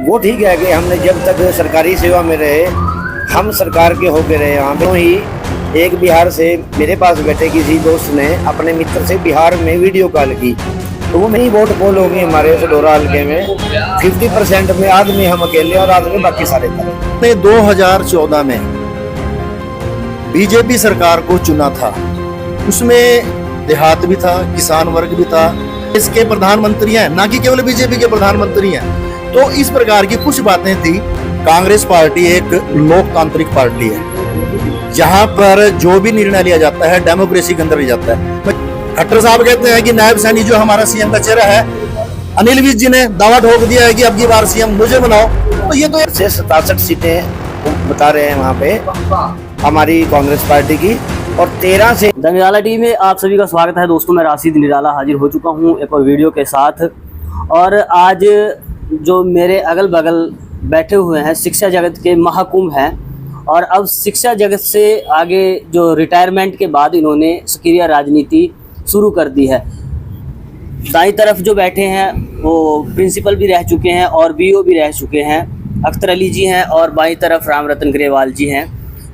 वो ठीक है कि हमने जब तक सरकारी सेवा में रहे, हम सरकार के होके रहे। वहाँ पे ही एक बिहार से मेरे पास बैठे किसी दोस्त ने अपने मित्र से बिहार में वीडियो कॉल की, तो वो मेरी वोट पोल होगी हमारे सडोरा हल्के में 50% में आदमी हम अकेले और आदमी बाकी सारे तरह। 2014 में बीजेपी सरकार को चुना था, उसमें देहात भी था, किसान वर्ग भी था, इसके प्रधानमंत्री हैं, ना कि केवल बीजेपी के प्रधानमंत्री हैं। तो इस प्रकार की कुछ बातें थी। कांग्रेस पार्टी एक लोकतांत्रिक पार्टी है, जहां पर जो भी निर्णय लिया जाता है डेमोक्रेसी के अंदर लिया जाता है। खट्टर साहब कहते हैं कि नायब सैनी जो हमारा सीएम का चेहरा है, अनिल विज जी ने दावा ठोक दिया है कि अब की बार सीएम मुझे बनाओ। तो ये तो 67 सीटें बता रहे हैं वहाँ पे हमारी कांग्रेस पार्टी की, और 13 से द निराला टीवी में आप सभी का स्वागत है। दोस्तों, मैं राशिद निराला हाजिर हो चुका हूँ एक और वीडियो के साथ। और आज जो मेरे अगल बगल बैठे हुए हैं शिक्षा जगत के महाकुंभ हैं, और अब शिक्षा जगत से आगे जो रिटायरमेंट के बाद इन्होंने सक्रिय राजनीति शुरू कर दी है। दाईं तरफ जो बैठे हैं वो प्रिंसिपल भी रह चुके हैं और बीओ भी रह चुके हैं, अख्तर अली जी हैं, और बाईं तरफ राम रतन ग्रेवाल जी हैं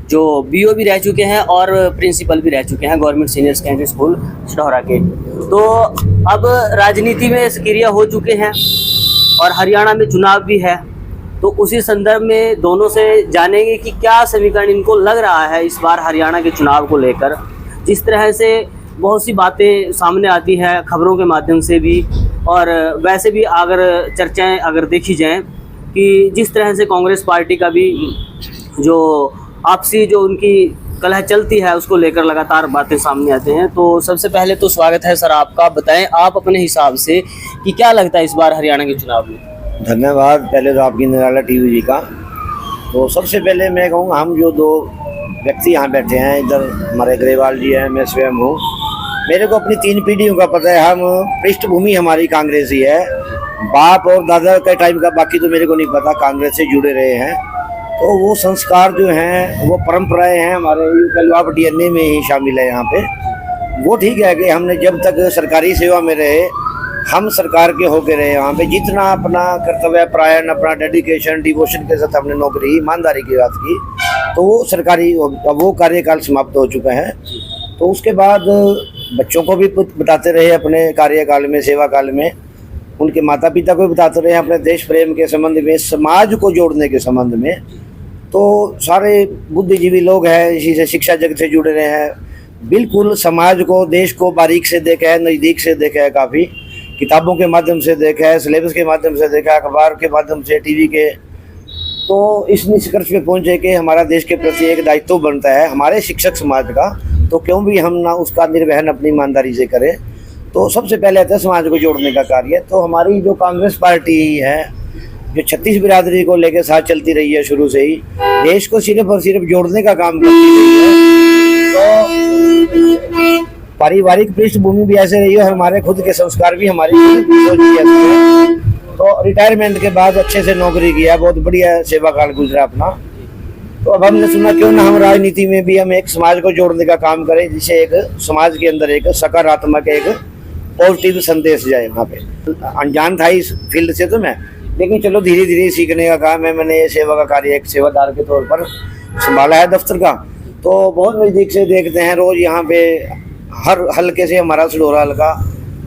जो बीओ भी रह चुके हैं और प्रिंसिपल भी रह चुके हैं गवर्नमेंट सीनियर सेकेंडरी स्कूल सडौरा के। तो अब राजनीति में सक्रिय हो चुके हैं और हरियाणा में चुनाव भी है, तो उसी संदर्भ में दोनों से जानेंगे कि क्या समीकरण इनको लग रहा है इस बार हरियाणा के चुनाव को लेकर। जिस तरह से बहुत सी बातें सामने आती हैं खबरों के माध्यम से भी, और वैसे भी अगर चर्चाएं अगर देखी जाएं कि जिस तरह से कांग्रेस पार्टी का भी जो आपसी जो उनकी कलह चलती है उसको लेकर लगातार बातें सामने आते हैं। तो सबसे पहले तो स्वागत है सर आपका। बताएं आप अपने हिसाब से कि क्या लगता है इस बार हरियाणा के चुनाव में। धन्यवाद पहले तो आपकी निराला टीवी जी का। तो सबसे पहले मैं कहूँगा, हम जो दो व्यक्ति यहाँ बैठे हैं, इधर हमारे ग्रेवाल जी हैं, मैं स्वयं हूँ। मेरे को अपनी 3 पीढ़ियों का पता है। हम पृष्ठभूमि हमारी कांग्रेसी है, बाप और दादा के टाइम का बाकी तो मेरे को नहीं पता, कांग्रेस से जुड़े रहे हैं। तो वो संस्कार जो हैं, वो परंपराएं हैं हमारे कलवाप डीएनए में ही शामिल है यहाँ पे। वो ठीक है कि हमने जब तक सरकारी सेवा में रहे, हम सरकार के होके रहे। वहाँ पे जितना अपना कर्तव्य परायण, अपना डेडिकेशन, डिवोशन के साथ हमने नौकरी ईमानदारी की बात की, तो वो सरकारी वो कार्यकाल समाप्त हो चुका है। तो उसके बाद बच्चों को भी बताते रहे अपने कार्यकाल में, सेवा काल में, उनके माता पिता को भी बताते रहे अपने देश प्रेम के संबंध में, समाज को जोड़ने के संबंध में। तो सारे बुद्धिजीवी लोग हैं, इसी से शिक्षा जगत से जुड़े रहे हैं, बिल्कुल समाज को, देश को बारीक से देखा है, नज़दीक से देखा है, काफ़ी किताबों के माध्यम से देखा है, सिलेबस के माध्यम से देखा है, अखबार के माध्यम से, टीवी के। तो इस निष्कर्ष पे पहुँचे कि हमारा देश के प्रति एक दायित्व बनता है हमारे शिक्षक समाज का, तो क्यों भी हम ना उसका निर्वहन अपनी ईमानदारी से करें। तो सबसे पहले आता है समाज को जोड़ने का कार्य। तो हमारी जो कांग्रेस पार्टी है, जो 36 बिरादरी को लेकर साथ चलती रही है शुरू से ही, देश को सिर्फ और सिर्फ जोड़ने का काम करती रही है। तो पारिवारिक पृष्ठभूमि भी ऐसे रही है और हमारे खुद के संस्कार भी हमारी सोच भी ऐसे हैं। तो रिटायरमेंट के बाद अच्छे से नौकरी किया, बहुत बढ़िया सेवा काल गुजरा अपना। तो अब हमने सुना क्यों ना हम राजनीति में भी हम एक समाज को जोड़ने का काम करें, जिससे एक समाज के अंदर एक सकारात्मक, एक पॉजिटिव संदेश जाए। वहाँ पे अनजान था इस फील्ड से तो मैं, लेकिन चलो धीरे धीरे सीखने का काम है। मैंने ये सेवा का कार्य एक सेवादार के तौर पर संभाला है दफ्तर का। तो बहुत नज़दीक से देखते हैं रोज़ यहाँ पे, हर हल्के से हमारा सडौरा हल्का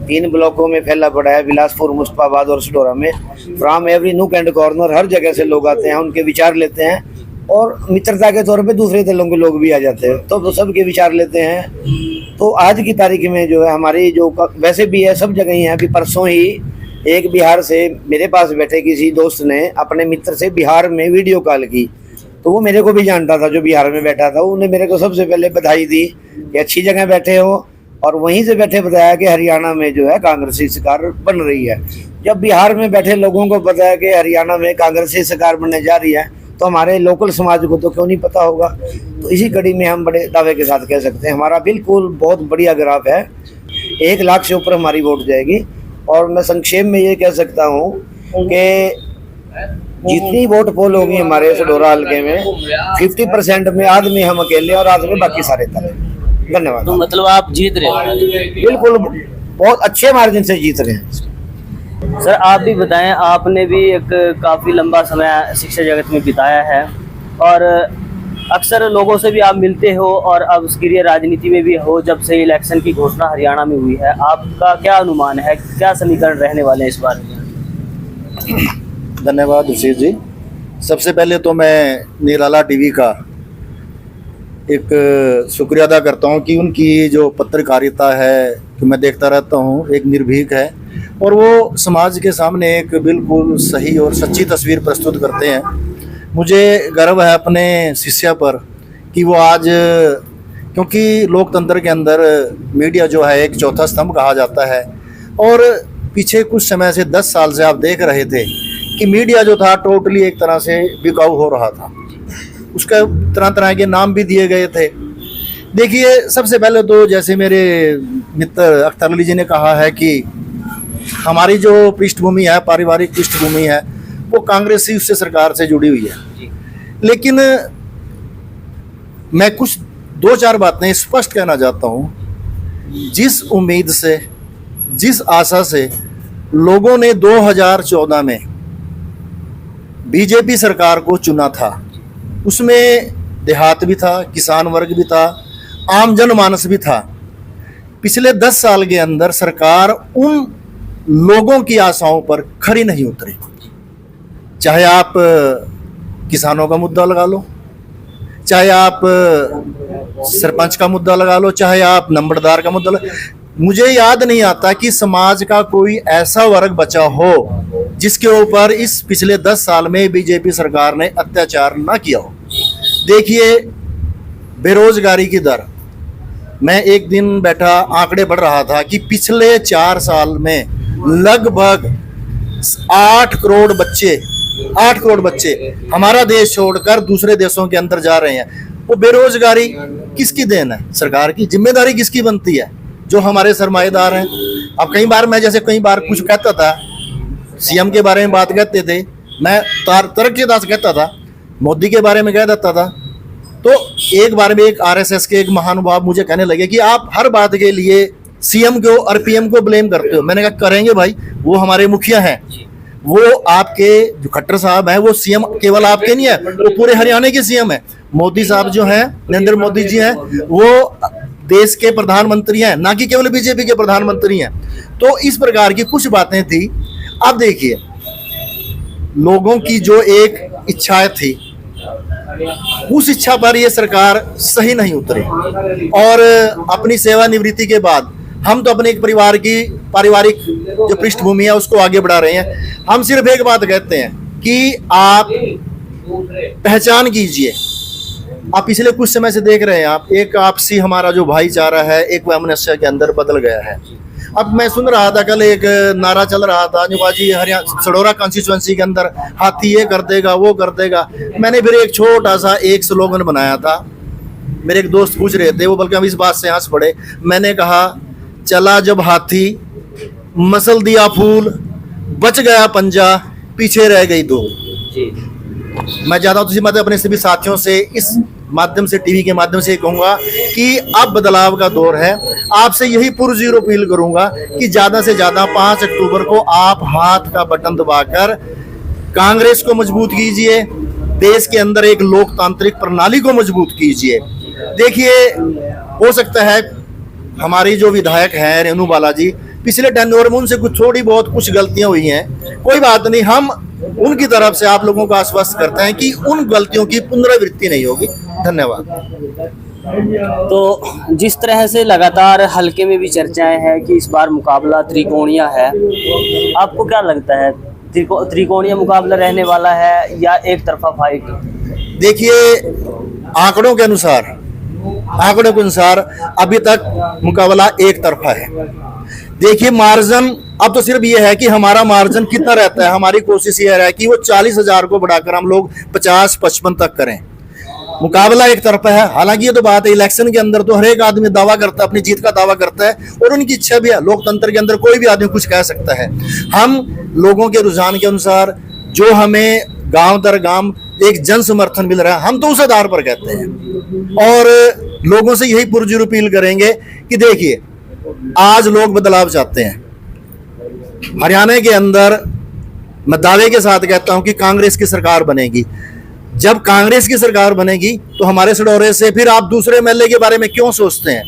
3 ब्लॉकों में फैला पड़ा है, बिलासपुर, मुस्तफाबाद और सडौरा में। From every nook and corner हर जगह से लोग आते हैं, उनके विचार लेते हैं, और मित्रता के तौर पे दूसरे दलों के लोग भी आ जाते हैं, तो सबके विचार लेते हैं। तो आज की तारीख में जो है हमारी जो वैसे भी है सब जगह ही है। अभी परसों ही एक बिहार से मेरे पास बैठे किसी दोस्त ने अपने मित्र से बिहार में वीडियो कॉल की, तो वो मेरे को भी जानता था जो बिहार में बैठा था। उन्हें मेरे को सबसे पहले बधाई दी कि अच्छी जगह बैठे हो, और वहीं से बैठे बताया कि हरियाणा में जो है कांग्रेसी सरकार बन रही है। जब बिहार में बैठे लोगों को पता है कि हरियाणा में कांग्रेसी सरकार बनने जा रही है, तो हमारे लोकल समाज को तो क्यों नहीं पता होगा। तो इसी कड़ी में हम बड़े दावे के साथ कह सकते हैं हमारा बिल्कुल बहुत बढ़िया ग्राफ है, 1 लाख से ऊपर हमारी वोट जाएगी। और मैं संक्षेप में ये कह सकता हूँ कि जितनी वोट पोल होगी हमारे सडौरा हल्के में 50% में आदमी हम अकेले और आदमी बाकी सारे तरह। धन्यवाद। तो मतलब आप जीत रहे हो? बिल्कुल, बहुत अच्छे मार्जिन से जीत रहे हैं। सर आप भी बताएं, आपने भी एक काफ़ी लंबा समय शिक्षा जगत में बिताया है और अक्सर लोगों से भी आप मिलते हो और अब सक्रिय राजनीति में भी हो। जब से इलेक्शन की घोषणा हरियाणा में हुई है, आपका क्या अनुमान है, क्या समीकरण रहने वाले हैं इस बार? धन्यवाद ऋषि जी। सबसे पहले तो मैं निराला टीवी का एक शुक्रिया अदा करता हूं कि उनकी जो पत्रकारिता है कि मैं देखता रहता हूं, एक निर्भीक है और वो समाज के सामने एक बिल्कुल सही और सच्ची तस्वीर प्रस्तुत करते हैं। मुझे गर्व है अपने शिष्य पर कि वो आज, क्योंकि लोकतंत्र के अंदर मीडिया जो है एक चौथा स्तंभ कहा जाता है और पीछे कुछ समय से 10 साल से आप देख रहे थे कि मीडिया जो था टोटली एक तरह से बिकाऊ हो रहा था। उसका तरह तरह के नाम भी दिए गए थे। देखिए, सबसे पहले तो जैसे मेरे मित्र अख्तर अली जी ने कहा है कि हमारी जो पृष्ठभूमि है, पारिवारिक पृष्ठभूमि है, वो कांग्रेसी उससे सरकार से जुड़ी हुई है। लेकिन मैं कुछ 2-4 बातें स्पष्ट कहना चाहता हूँ। जिस उम्मीद से, जिस आशा से लोगों ने 2014 में बीजेपी सरकार को चुना था, उसमें देहात भी था, किसान वर्ग भी था, आम जनमानस भी था। पिछले 10 साल के अंदर सरकार उन लोगों की आशाओं पर खरी नहीं उतरी। चाहे आप किसानों का मुद्दा लगा लो, चाहे आप सरपंच का मुद्दा लगा लो, चाहे आप नंबरदार का मुद्दा मुझे याद नहीं आता कि समाज का कोई ऐसा वर्ग बचा हो जिसके ऊपर इस पिछले 10 साल में बीजेपी सरकार ने अत्याचार ना किया हो। देखिए, बेरोजगारी की दर, मैं एक दिन बैठा आंकड़े पढ़ रहा था कि पिछले 4 साल में लगभग 8 करोड़ बच्चे हमारा देश छोड़कर दूसरे देशों के अंदर जा रहे हैं। वो बेरोजगारी किसकी देन है? सरकार की। जिम्मेदारी किसकी बनती है? जो हमारे सरमाएदार हैं। अब कई बार कुछ कहता था, सीएम के बारे में बात कहते थे, मैं तरक्कीदास कहता था, मोदी के बारे में कह देता था, तो एक बार में एक आरएसएस के एक महानुभाव मुझे कहने लगे कि आप हर बात के लिए सीएम को और पीएम को ब्लेम करते हो। मैंने कहा करेंगे भाई, वो हमारे मुखिया हैं, वो आपके जो खट्टर साहब हैं वो सीएम केवल आपके नहीं है, वो पूरे हरियाणा के सीएम है। मोदी साहब जो हैं, नरेंद्र मोदी जी हैं, वो देश के प्रधानमंत्री हैं, ना कि केवल बीजेपी के प्रधानमंत्री हैं। तो इस प्रकार की कुछ बातें थी। अब देखिए, लोगों की जो एक इच्छाएं थी, उस इच्छा पर ये सरकार सही नहीं उतरी और अपनी सेवानिवृत्ति के बाद हम तो अपने एक पारिवारिक जो पृष्ठभूमि है उसको आगे बढ़ा रहे हैं। हम सिर्फ एक बात कहते हैं कि आप पहचान कीजिए। आप पिछले कुछ समय से देख रहे हैं, आप एक आपसी हमारा जो भाईचारा है एक वैमनस्य के अंदर बदल गया है। अब मैं सुन रहा था, कल एक नारा चल रहा था निवाजी हरियाणा सडोरा कॉन्स्टिट्यूएंसी के अंदर, हाथी ये कर देगा वो कर देगा। मैंने फिर एक छोटा सा एक स्लोगन बनाया था। मेरे एक दोस्त पूछ रहे थे, वो बल्कि हम इस बात से हंस पड़े। मैंने कहा, चला जब हाथी मसल दिया फूल, बच गया पंजा, पीछे रह गई धूल। मैं चाहता हूँ मैं अपने सभी साथियों से इस माध्यम से, टीवी के माध्यम से कहूंगा कि अब बदलाव का दौर है। आपसे यही पुरजोर अपील करूंगा कि ज्यादा से ज्यादा 5 अक्टूबर को आप हाथ का बटन दबाकर कांग्रेस को मजबूत कीजिए, देश के अंदर एक लोकतांत्रिक प्रणाली को मजबूत कीजिए। देखिए, हो सकता है हमारी जो विधायक हैं रेणु बालाजी, पिछले टेन्योर में उनसे थोड़ी बहुत कुछ गलतियां हुई हैं, कोई बात नहीं, हम उनकी तरफ से आप लोगों को आश्वस्त करते हैं कि उन गलतियों की पुनरावृत्ति नहीं होगी। धन्यवाद। तो जिस तरह से लगातार हल्के में भी चर्चाएं हैं कि इस बार मुकाबला त्रिकोणीय है, आपको क्या लगता है, त्रिकोणीय मुकाबला रहने वाला है या एक तरफा फाइट? देखिए, आंकड़ों के अनुसार अभी तक मुकाबला एक तरफा है। देखिए, मार्जिन अब तो सिर्फ ये है कि हमारा मार्जिन कितना रहता है। हमारी कोशिश ये है कि वो 40,000 को बढ़ाकर हम लोग 50-55 तक करें। मुकाबला एक तरफा है। हालांकि ये तो बात है, इलेक्शन के अंदर तो हर एक आदमी दावा करता है, अपनी जीत का दावा करता है और उनकी इच्छा भी है। लोकतंत्र के अंदर कोई भी आदमी कुछ कह सकता है। हम लोगों के रुझान के अनुसार जो हमें गांव दर गांव एक जन समर्थन मिल रहा है, हम तो उस आधार पर कहते हैं और लोगों से यही पुरजोर अपील करेंगे कि देखिए, आज लोग बदलाव चाहते हैं। हरियाणा के अंदर मैं दावे के साथ कहता हूं कि कांग्रेस की सरकार बनेगी। जब कांग्रेस की सरकार बनेगी तो हमारे सडौरे से फिर आप दूसरे एमएलए के बारे में क्यों सोचते हैं?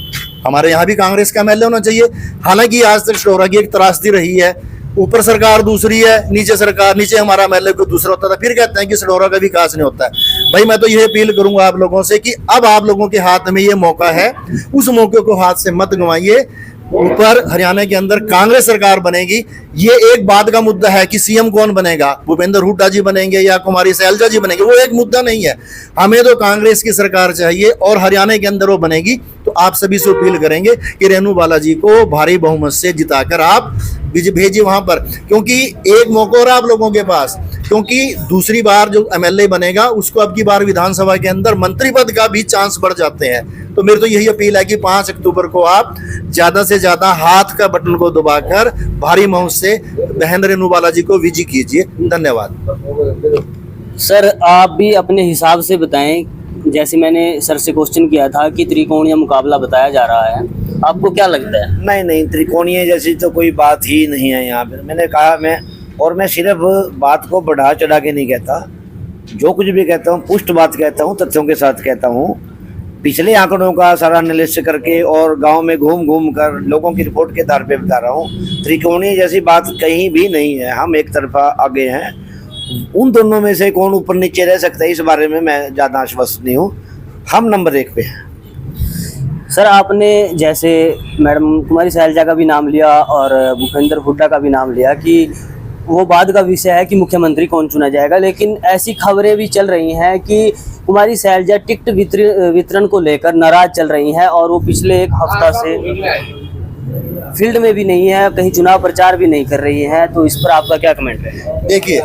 हमारे यहाँ भी कांग्रेस का एमएलए होना चाहिए। हालांकि आज तक सडौरा की एक त्रासदी रही है, ऊपर सरकार दूसरी है, नीचे हमारा एमएलए कोई दूसरा होता था, फिर कहते हैं कि सडौरा का विकास नहीं होता है। भाई मैं तो यह अपील करूंगा आप लोगों से कि अब आप लोगों के हाथ में ये मौका है, उस मौके को हाथ से मत गंवाइए। ऊपर हरियाणा के अंदर कांग्रेस सरकार बनेगी। ये एक बात का मुद्दा है कि सीएम कौन बनेगा, भूपेंद्र हुड्डा जी बनेंगे या कुमारी सैलजा जी बनेंगे, वो एक मुद्दा नहीं है। हमें तो कांग्रेस की सरकार चाहिए और हरियाणा के अंदर वो बनेगी। तो आप सभी से अपील करेंगे कि रेणु बालाजी को भारी बहुमत से जिताकर आप भेजिए वहां पर, क्योंकि एक मौका और आप लोगों के पास, क्योंकि दूसरी बार जो एमएलए बनेगा उसको अब की बार विधानसभा के अंदर मंत्री पद का भी चांस बढ़ जाते हैं। तो मेरी तो यही अपील है कि 5 अक्टूबर को आप ज्यादा से ज्यादा हाथ का बटन को दबाकर भारी बहुमत से बहन रेणु बालाजी को विजयी कीजिए। धन्यवाद। सर आप भी अपने हिसाब से बताएं, जैसे मैंने सर से क्वेश्चन किया था कि त्रिकोणीय मुकाबला बताया जा रहा है, आपको क्या लगता है? नहीं, त्रिकोणीय जैसी तो कोई बात ही नहीं है यहाँ पे। मैंने कहा मैं सिर्फ बात को बढ़ा चढ़ा के नहीं कहता, जो कुछ भी कहता हूँ पुष्ट बात कहता हूँ, तथ्यों के साथ कहता हूँ। पिछले आंकड़ों का सारा एनालिसिस करके और गांव में घूम कर लोगों की रिपोर्ट के आधार पे बता रहा हूँ। त्रिकोणीय जैसी बात कहीं भी नहीं है, हम एक तरफा आगे हैं। उन दोनों में से कौन ऊपर नीचे रह सकता है, इस बारे में मैं ज़्यादा आश्वस्त नहीं हूँ। हम नंबर 1 पे हैं। सर आपने जैसे मैडम कुमारी सैलजा का भी नाम लिया और भूपेंद्र हुड्डा का भी नाम लिया कि वो बाद का विषय है कि मुख्यमंत्री कौन चुना जाएगा, लेकिन ऐसी खबरें भी चल रही हैं कि कुमारी सैलजा टिकट वितरण को लेकर नाराज चल रही हैं और वो पिछले एक हफ्ता से फील्ड में भी नहीं है, कहीं चुनाव प्रचार भी नहीं कर रही है। तो इस पर आपका क्या कमेंट है? देखिए,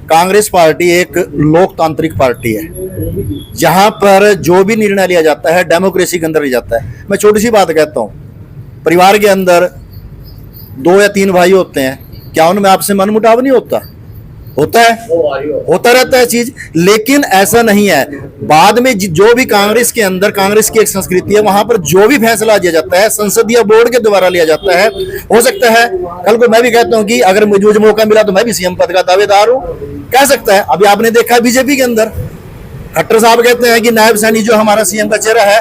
कांग्रेस पार्टी एक लोकतांत्रिक पार्टी है, जहां पर जो भी निर्णय लिया जाता है डेमोक्रेसी के अंदर लिया जाता है। मैं छोटी सी बात कहता हूं, परिवार के अंदर 2 या 3 भाई होते हैं, क्या उनमें आपसे मनमुटाव नहीं होता? होता है, होता रहता है चीज। लेकिन ऐसा नहीं है, बाद में जो भी कांग्रेस के अंदर, कांग्रेस की एक संस्कृति है, वहां पर जो भी फैसला लिया जाता है संसदीय बोर्ड के द्वारा लिया जाता है। हो सकता है कल को मैं भी कहता हूं कि अगर मुझे मौका मिला तो मैं भी सीएम पद का दावेदार हूं, कह सकता है। अभी आपने देखा बीजेपी के अंदर खट्टर साहब कहते हैं कि नायब सैनी जो हमारा सीएम का चेहरा है,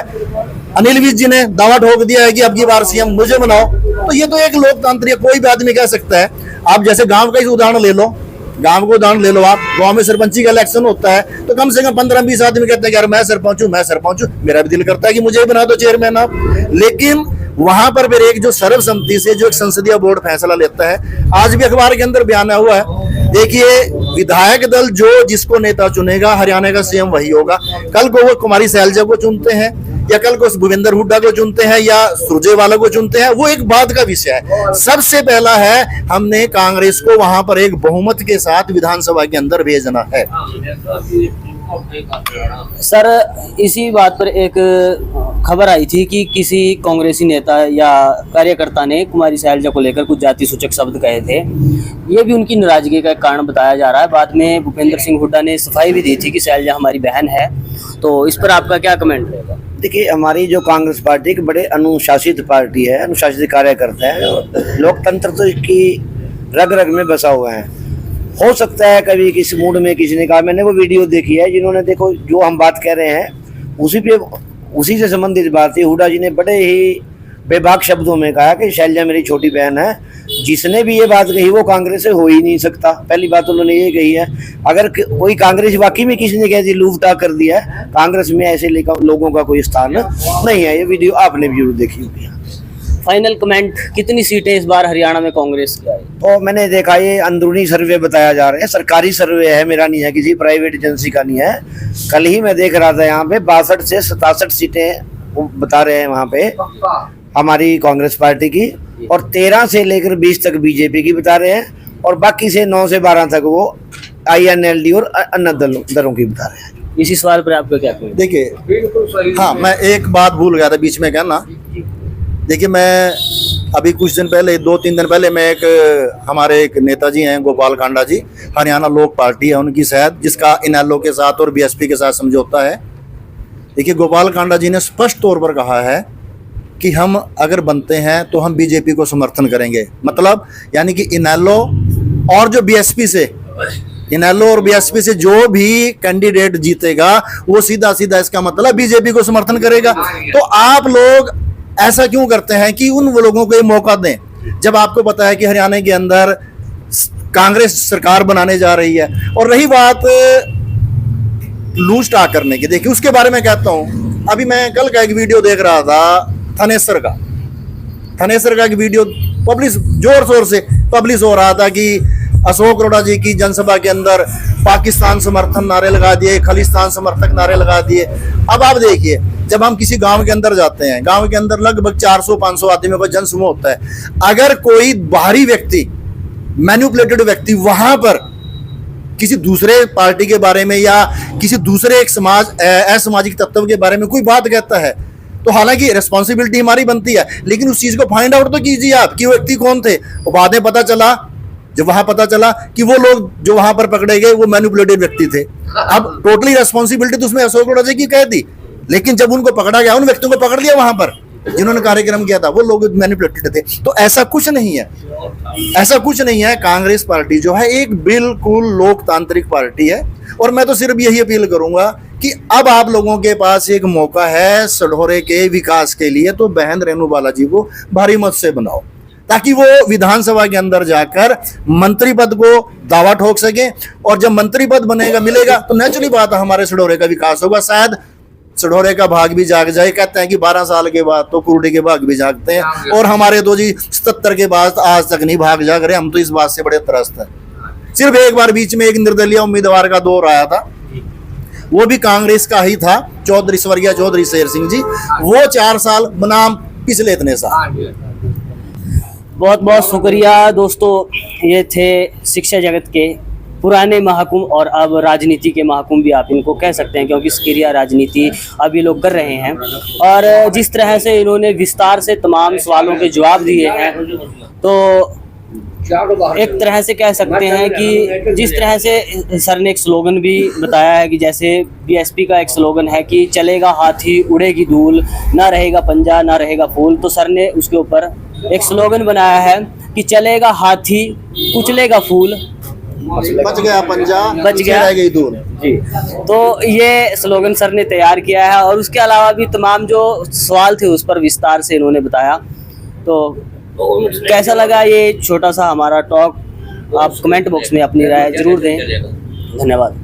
अनिल विज जी ने दावा ठोक दिया है कि अब की बार सीएम मुझे बनाओ। तो ये तो एक लोकतांत्रिक, कोई भी आदमी कह सकता है। आप जैसे गांव का ही उदाहरण ले लो, गांव को उदाहरण ले लो। आप गांव में सरपंची का इलेक्शन होता है तो कम से कम 15-20 आदमी कहते हैं कि यार मैं सरपंच हूं, मेरा भी दिल करता है कि मुझे बना दो चेयरमैन आप। लेकिन वहां पर फिर एक जो सर्वसम्मति से जो एक संसदीय बोर्ड फैसला लेता है, आज भी अखबार के अंदर बयान आया हुआ है। देखिए, विधायक दल जो जिसको नेता चुनेगा, हरियाणा का सीएम वही होगा। कल को वो कुमारी सैलजा को चुनते हैं या कल को भूपेंद्र हुड्डा को चुनते हैं या सुरजेवाला को चुनते हैं, वो एक बात का विषय है। सबसे पहला है हमने कांग्रेस को वहां पर एक बहुमत के साथ विधानसभा के अंदर भेजना है। सर इसी बात पर एक खबर आई थी कि किसी कांग्रेसी नेता या कार्यकर्ता ने कुमारी सैलजा को लेकर कुछ जाति सूचक शब्द कहे थे। ये भी उनकी नाराजगी का कारण बताया जा रहा है। बाद में भूपेंद्र सिंह हुड्डा ने सफाई भी दी थी कि सैलजा हमारी बहन है। तो इस पर आपका क्या कमेंट रहेगा? देखिए, हमारी जो कांग्रेस पार्टी एक बड़े अनुशासित पार्टी है, अनुशासित कार्यकर्ता है। लोकतंत्र तो इसकी रग रग में बसा हुआ है। हो सकता है कभी किसी मूड में किसी ने कहा, मैंने वो वीडियो देखी है जिन्होंने, देखो जो हम बात कह रहे हैं उसी से संबंधित बात थी। हुड्डा जी ने बड़े ही बेबाक शब्दों में कहा कि शैलजा मेरी छोटी बहन है। जिसने भी ये बात कही वो कांग्रेस से हो ही नहीं सकता। पहली बात उन्होंने ये कही है। अगर कोई कांग्रेस वाकई में किसी ने कह दी लूफटा कर दिया है, कांग्रेस में ऐसे लोगों का कोई स्थान नहीं है। ये वीडियो आपने भी जरूर देखी होगी। फाइनल कमेंट, कितनी सीटें इस बार हरियाणा में कांग्रेस की आई? तो मैंने देखा, ये अंदरूनी सर्वे बताया जा रहा है, सरकारी सर्वे है, मेरा नहीं है, किसी प्राइवेट एजेंसी का नहीं है। कल ही मैं देख रहा था यहाँ पे 62 से 67 सीटें बता रहे हैं वहाँ पे हमारी कांग्रेस पार्टी की, और 13 से लेकर 20 तक बीजेपी की बता रहे हैं, और बाकी से 9 से 12 तक वो INLD और अन्य दलों की बता रहे हैं। इसी सवाल पर आपका क्या कहेंगे? देखिए, हाँ, मैं एक बात भूल गया था बीच में कहना। देखिए, मैं अभी कुछ दिन पहले, 2-3 दिन पहले, मैं हमारे एक नेताजी हैं गोपाल कांडा जी, हरियाणा लोक पार्टी है उनकी शायद, जिसका इनेलो के साथ और BSP के साथ समझौता है। देखिए, गोपाल कांडा जी ने स्पष्ट तौर पर कहा है कि हम अगर बनते हैं तो हम बीजेपी को समर्थन करेंगे, मतलब यानी कि इनेलो और जो बीएसपी से, इनेलो और बीएसपी से जो भी कैंडिडेट जीतेगा वो सीधा सीधा इसका मतलब बीजेपी को समर्थन करेगा। तो आप लोग ऐसा क्यों करते हैं कि उन वो लोगों को ये मौका दें, जब आपको पता है कि हरियाणा के अंदर कांग्रेस सरकार बनाने जा रही है। और रही बात लूज टाक करने की, देखिए उसके बारे में कहता हूं, अभी मैं कल का एक वीडियो देख रहा था थानेसर का एक वीडियो पब्लिश, जोर शोर से पब्लिश हो रहा था कि अशोक अरोड़ा जी की जनसभा के अंदर पाकिस्तान समर्थन नारे लगा दिए, खालिस्तान समर्थक नारे लगा दिए। अब आप देखिए, जब हम किसी गांव के अंदर जाते हैं, गांव के अंदर लगभग 400-500 आदमियों का जनसमूह होता है, अगर कोई बाहरी व्यक्ति, मैनिपुलेटेड व्यक्ति वहां पर किसी दूसरे पार्टी के बारे में या किसी दूसरे एक समाज असामाजिक तत्व के बारे में कोई बात कहता है, तो हालांकि रिस्पॉन्सिबिलिटी हमारी बनती है, लेकिन उस चीज को फाइंड आउट तो कीजिए आप कि वो व्यक्ति कौन थे। और बाद में पता चला, जब वहां पता चला कि वो लोग जो वहां पर पकड़े गए वो मैनिपुलेटेड व्यक्ति थे। अब टोटली रिस्पॉन्सिबिलिटी तो उसमें अशोक अरोड़ा जी की कह दी, लेकिन जब उनको पकड़ा गया, उन व्यक्तियों को पकड़ लिया वहां पर जिन्होंने कार्यक्रम किया था, वो लोग मैनिपुलेटेड थे। तो ऐसा कुछ नहीं है, ऐसा कुछ नहीं है। कांग्रेस पार्टी जो है एक बिल्कुल लोकतांत्रिक पार्टी है। और मैं तो सिर्फ यही अपील करूंगा कि अब आप लोगों के पास एक मौका है सढौरे के विकास के लिए, तो बहन रेणु बालाजी को भारी मत से बनाओ, ताकि वो विधानसभा के अंदर जाकर मंत्री पद को दावा ठोक सके। और जब मंत्री पद बनेगा, मिलेगा, तो नेचुरली बात है हमारे सढौरे का विकास होगा। शायद सढौरे का भाग भी जाग जाए। कहते हैं कि 12 साल के बाद तो कुर्डी के भाग भी जागते हैं, और हमारे तो जी 77 के बाद आज तक नहीं भाग जाग रहे। हम तो इस बात से बड़े त्रस्त हैं। सिर्फ एक बार बीच में एक निर्दलीय उम्मीदवार का दौर आया था, वो भी कांग्रेस का ही था, चौधरी स्वर्गीय चौधरी शेर सिंह जी, वो 4 साल बनाम पिछले इतने साल। बहुत बहुत शुक्रिया दोस्तों, ये थे शिक्षा जगत के पुराने महाकुंभ और अब राजनीति के महाकुंभ भी आप इनको कह सकते हैं, क्योंकि क्रिया राजनीति अब ये लोग कर रहे हैं। और जिस तरह से इन्होंने विस्तार से तमाम सवालों के जवाब दिए हैं, तो एक तरह से कह सकते हैं कि जिस तरह से सर ने एक स्लोगन भी बताया है कि जैसे बीएसपी का एक स्लोगन है कि चलेगा हाथी उड़ेगी धूल, ना रहेगा पंजा ना रहेगा फूल, तो सर ने उसके ऊपर एक स्लोगन बनाया है कि चलेगा हाथी कुचलेगा फूल, बच गया पंजा बच गया रह गई दूर जी। तो ये स्लोगन सर ने तैयार किया है, और उसके अलावा भी तमाम जो सवाल थे उस पर विस्तार से इन्होंने बताया। तो कैसा लगा ये छोटा सा हमारा टॉक, आप कमेंट बॉक्स में अपनी राय जरूर दें। धन्यवाद।